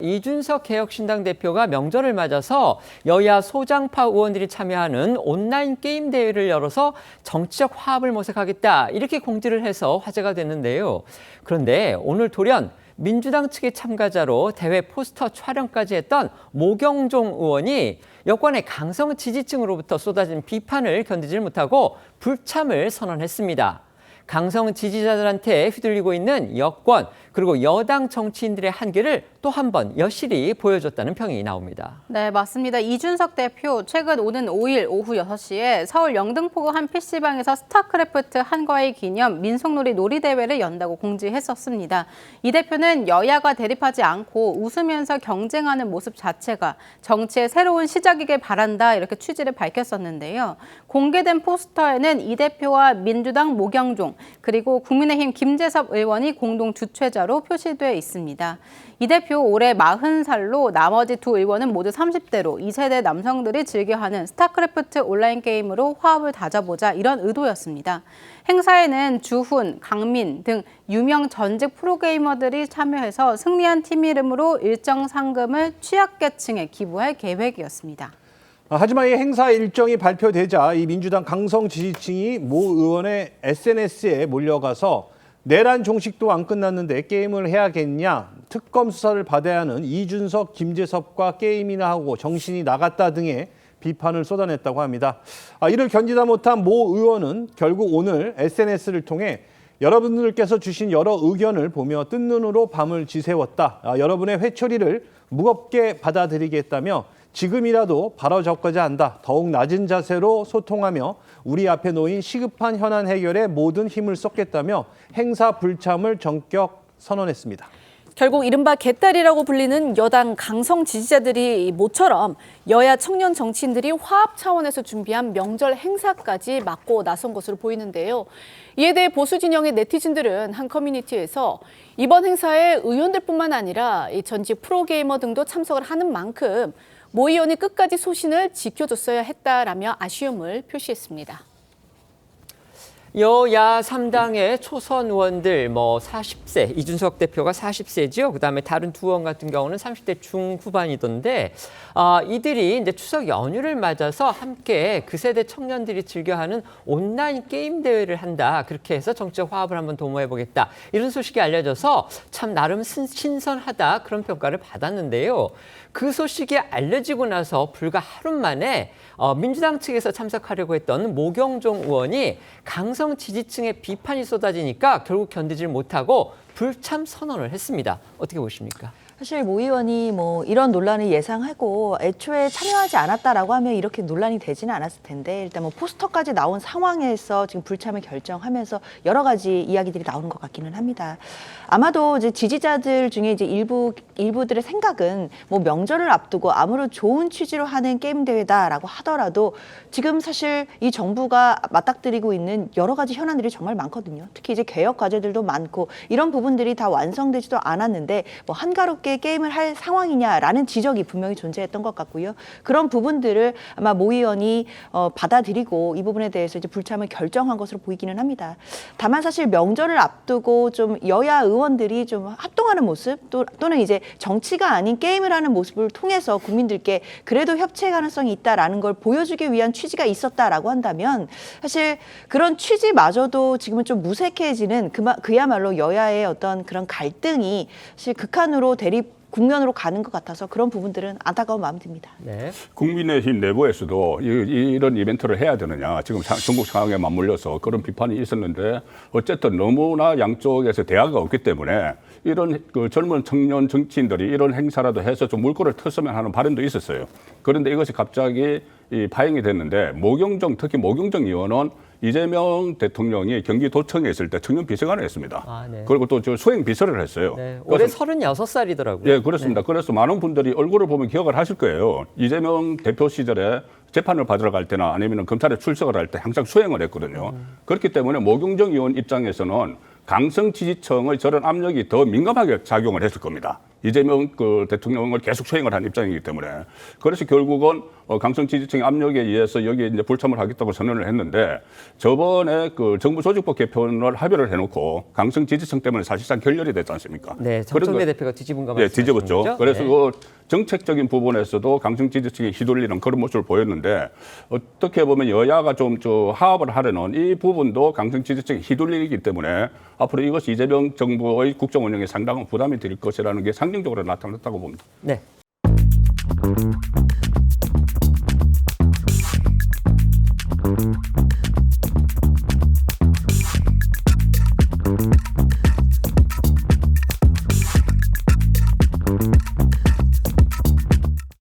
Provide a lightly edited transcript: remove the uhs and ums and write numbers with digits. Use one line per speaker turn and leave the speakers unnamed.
이준석 개혁신당 대표가 명절을 맞아서 여야 소장파 의원들이 참여하는 온라인 게임 대회를 열어서 정치적 화합을 모색하겠다 이렇게 공지를 해서 화제가 됐는데요. 그런데 오늘 돌연 민주당 측의 참가자로 대회 포스터 촬영까지 했던 모경종 의원이 여권의 강성 지지층으로부터 쏟아진 비판을 견디질 못하고 불참을 선언했습니다. 강성 지지자들한테 휘둘리고 있는 여권 그리고 여당 정치인들의 한계를 또 한 번 여실히 보여줬다는 평이 나옵니다.
네, 맞습니다. 이준석 대표 최근 오는 5일 오후 6시에 서울 영등포구 한 PC방에서 스타크래프트 한과일 기념 민속놀이 놀이대회를 연다고 공지했었습니다. 이 대표는 여야가 대립하지 않고 웃으면서 경쟁하는 모습 자체가 정치의 새로운 시작이길 바란다 이렇게 취지를 밝혔었는데요. 공개된 포스터에는 이 대표와 민주당 모경종 그리고 국민의힘 김재섭 의원이 공동 주최자로 표시되어 있습니다. 이 대표 올해 40살로 나머지 두 의원은 모두 30대로 2세대 남성들이 즐겨하는 스타크래프트 온라인 게임으로 화합을 다져보자 이런 의도였습니다. 행사에는 주훈, 강민 등 유명 전직 프로게이머들이 참여해서 승리한 팀 이름으로 일정 상금을 취약계층에 기부할 계획이었습니다.
하지만 이 행사 일정이 발표되자 이 민주당 강성 지지층이 모 의원의 SNS에 몰려가서 내란 종식도 안 끝났는데 게임을 해야겠냐, 특검 수사를 받아야 하는 이준석, 김재섭과 게임이나 하고 정신이 나갔다 등의 비판을 쏟아냈다고 합니다. 이를 견디다 못한 모 의원은 결국 오늘 SNS를 통해 여러분들께서 주신 여러 의견을 보며 뜬 눈으로 밤을 지새웠다. 여러분의 회초리를 무겁게 받아들이겠다며 지금이라도 바로잡고자 한다. 더욱 낮은 자세로 소통하며 우리 앞에 놓인 시급한 현안 해결에 모든 힘을 쏟겠다며 행사 불참을 전격 선언했습니다.
결국 이른바 개딸이라고 불리는 여당 강성 지지자들이 모처럼 여야 청년 정치인들이 화합 차원에서 준비한 명절 행사까지 막고 나선 것으로 보이는데요. 이에 대해 보수 진영의 네티즌들은 한 커뮤니티에서 이번 행사에 의원들뿐만 아니라 전직 프로게이머 등도 참석을 하는 만큼 모 의원이 끝까지 소신을 지켜줬어야 했다라며 아쉬움을 표시했습니다.
여야 3당의 초선 의원들 40세, 이준석 대표가 40세죠. 그다음에 다른 두 의원 같은 경우는 30대 중후반이던데 이들이 이제 추석 연휴를 맞아서 함께 그 세대 청년들이 즐겨하는 온라인 게임 대회를 한다. 그렇게 해서 정치적 화합을 한번 도모해 보겠다. 이런 소식이 알려져서 참 나름 신선하다 그런 평가를 받았는데요. 그 소식이 알려지고 나서 불과 하루 만에 민주당 측에서 참석하려고 했던 모경종 의원이 강성 지지층의 비판이 쏟아지니까 결국 견디질 못하고 불참 선언을 했습니다. 어떻게 보십니까?
사실 모 의원이 이런 논란을 예상하고 애초에 참여하지 않았다라고 하면 이렇게 논란이 되지는 않았을 텐데 일단 포스터까지 나온 상황에서 지금 불참을 결정하면서 여러 가지 이야기들이 나오는 것 같기는 합니다. 아마도 이제 지지자들 중에 이제 일부들의 생각은 명절을 앞두고 아무런 좋은 취지로 하는 게임 대회다라고 하더라도 지금 사실 이 정부가 맞닥뜨리고 있는 여러 가지 현안들이 정말 많거든요. 특히 이제 개혁 과제들도 많고 이런 부분들이 다 완성되지도 않았는데 한가롭게 게임을 할 상황이냐라는 지적이 분명히 존재했던 것 같고요. 그런 부분들을 아마 모 의원이 받아들이고 이 부분에 대해서 이제 불참을 결정한 것으로 보이기는 합니다. 다만 사실 명절을 앞두고 좀 여야 의원들이 좀 합동하는 모습 또는 이제 정치가 아닌 게임을 하는 모습을 통해서 국민들께 그래도 협치의 가능성이 있다라는 걸 보여주기 위한 취지가 있었다라고 한다면 사실 그런 취지마저도 지금은 좀 무색해지는 그야말로 여야의 어떤 그런 갈등이 사실 극한으로 국면으로 가는 것 같아서 그런 부분들은 안타까운 마음이 듭니다.
네.
국민의힘 내부에서도 이런 이벤트를 해야 되느냐. 지금 전국 상황에 맞물려서 그런 비판이 있었는데 어쨌든 너무나 양쪽에서 대화가 없기 때문에 이런 젊은 청년 정치인들이 이런 행사라도 해서 좀 물꼬를 텄으면 하는 바람도 있었어요. 그런데 이것이 갑자기 파행이 됐는데 특히 모경종 의원은 이재명 대통령이 경기도청에 있을 때 청년 비서관을 했습니다.
네.
그리고 또 수행 비서를 했어요.
네. 올해 36살이더라고요.
예, 그렇습니다. 네. 그래서 많은 분들이 얼굴을 보면 기억을 하실 거예요. 이재명 대표 시절에 재판을 받으러 갈 때나 아니면 검찰에 출석을 할 때 항상 수행을 했거든요. 그렇기 때문에 모경종 의원 입장에서는 강성 지지층의 저런 압력이 더 민감하게 작용을 했을 겁니다. 이재명 그 대통령을 계속 수행을 한 입장이기 때문에 그래서 결국은 강성 지지층의 압력에 의해서 여기에 이제 불참을 하겠다고 선언을 했는데 저번에 그 정부 조직법 개편을 합의를 해놓고 강성 지지층 때문에 사실상 결렬이 됐지 않습니까?
네,
그런
정청래
거-
대표가 뒤집은 거
네,
말씀하시는
뒤집었죠.
거죠?
그래서
네.
그 정책적인 부분에서도 강성 지지층이 휘둘리는 그런 모습을 보였는데 어떻게 보면 여야가 좀 화합을 하려는 이 부분도 강성 지지층이 휘둘리기 때문에 앞으로 이것이 이재명 정부의 국정 운영에 상당한 부담이 될 것이라는 게 상징적으로 나타났다고 봅니다.
네.